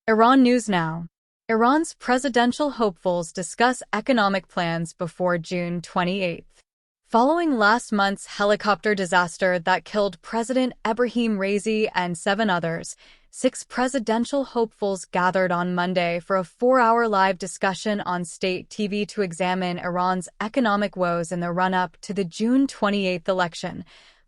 Iran News Now. Iran's presidential hopefuls discuss economic plans before June 28. Following last month's helicopter disaster that killed President Ebrahim Raisi and 7 others, 6 presidential hopefuls gathered on Monday for a 4-hour live discussion on state TV to examine Iran's economic woes in the run-up to the June 28 election.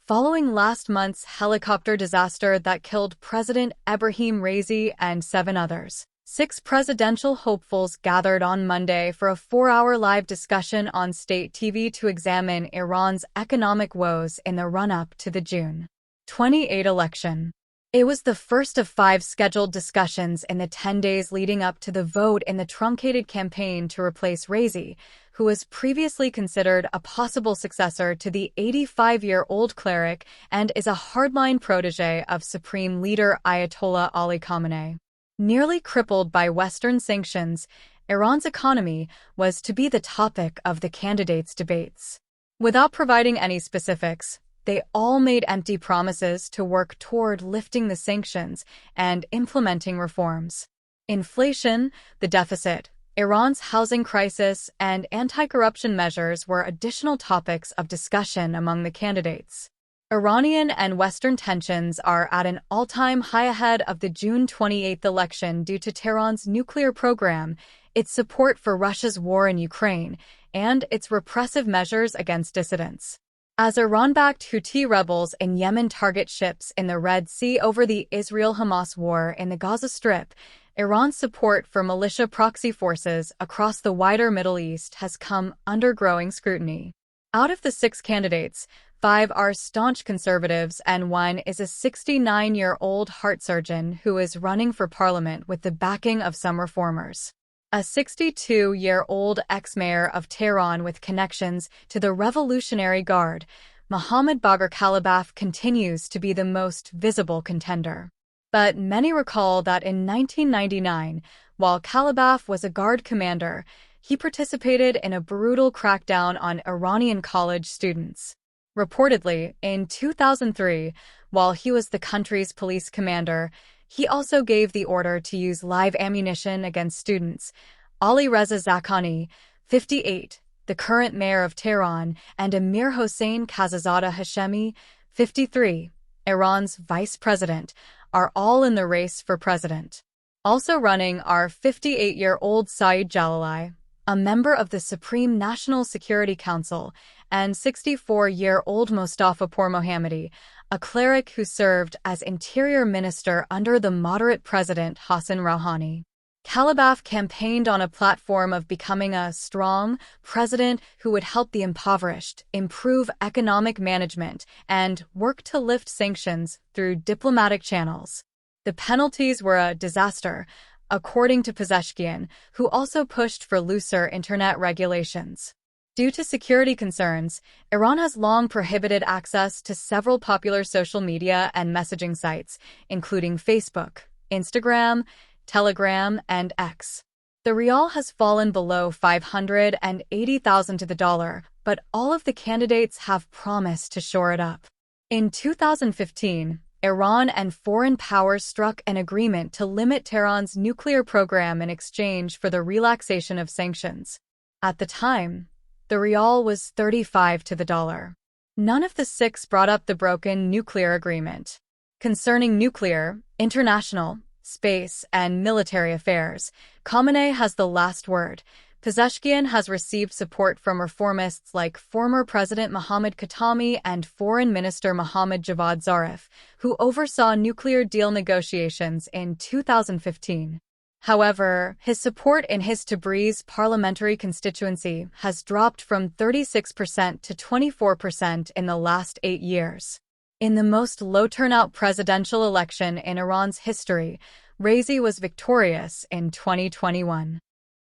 Following last month's helicopter disaster that killed President Ebrahim Raisi and 7 others, 6 presidential hopefuls gathered on Monday for a 4-hour live discussion on state TV to examine Iran's economic woes in the run-up to the June 28 election. It was the first of 5 scheduled discussions in the 10 days leading up to the vote in the truncated campaign to replace Raisi, who was previously considered a possible successor to the 85-year-old cleric and is a hardline protege of Supreme Leader Ayatollah Ali Khamenei. Nearly crippled by Western sanctions, Iran's economy was to be the topic of the candidates' debates. Without providing any specifics, they all made empty promises to work toward lifting the sanctions and implementing reforms. Inflation, the deficit, Iran's housing crisis, and anti-corruption measures were additional topics of discussion among the candidates. Iranian and Western tensions are at an all-time high ahead of the June 28 election due to Tehran's nuclear program, its support for Russia's war in Ukraine, and its repressive measures against dissidents. As Iran-backed Houthi rebels in Yemen target ships in the Red Sea over the Israel-Hamas war in the Gaza Strip, Iran's support for militia proxy forces across the wider Middle East has come under growing scrutiny. Out of the 6 candidates, 5 are staunch conservatives and 1 is a 69-year-old heart surgeon who is running for parliament with the backing of some reformers. A 62-year-old ex-mayor of Tehran with connections to the Revolutionary Guard, Mohammad Bagher Kalibaf continues to be the most visible contender. But many recall that in 1999, while Kalibaf was a Guard commander, he participated in a brutal crackdown on Iranian college students. Reportedly, in 2003, while he was the country's police commander, he also gave the order to use live ammunition against students. Ali Reza Zakhani, 58, the current mayor of Tehran, and Amir Hossein Khazazadeh Hashemi, 53, Iran's vice president, are all in the race for president. Also running are 58-year-old Saeed Jalali, a member of the Supreme National Security Council, and 64-year-old Mostafa Pourmohammadi, a cleric who served as interior minister under the moderate president Hassan Rouhani. Kalibaf campaigned on a platform of becoming a strong president who would help the impoverished, improve economic management, and work to lift sanctions through diplomatic channels. The penalties were a disaster, according to Pezeshkian, who also pushed for looser internet regulations. Due to security concerns, Iran has long prohibited access to several popular social media and messaging sites, including Facebook, Instagram, Telegram, and X. The rial has fallen below 580,000 to the dollar, but all of the candidates have promised to shore it up. In 2015, Iran and foreign powers struck an agreement to limit Tehran's nuclear program in exchange for the relaxation of sanctions. At the time, the rial was 35 to the dollar. None of the 6 brought up the broken nuclear agreement. Concerning nuclear, international, space, and military affairs, Khamenei has the last word. Pezeshkian has received support from reformists like former President Mohammad Khatami and Foreign Minister Mohammad Javad Zarif, who oversaw nuclear deal negotiations in 2015. However, his support in his Tabriz parliamentary constituency has dropped from 36% to 24% in the last 8 years. In the most low-turnout presidential election in Iran's history, Raisi was victorious in 2021.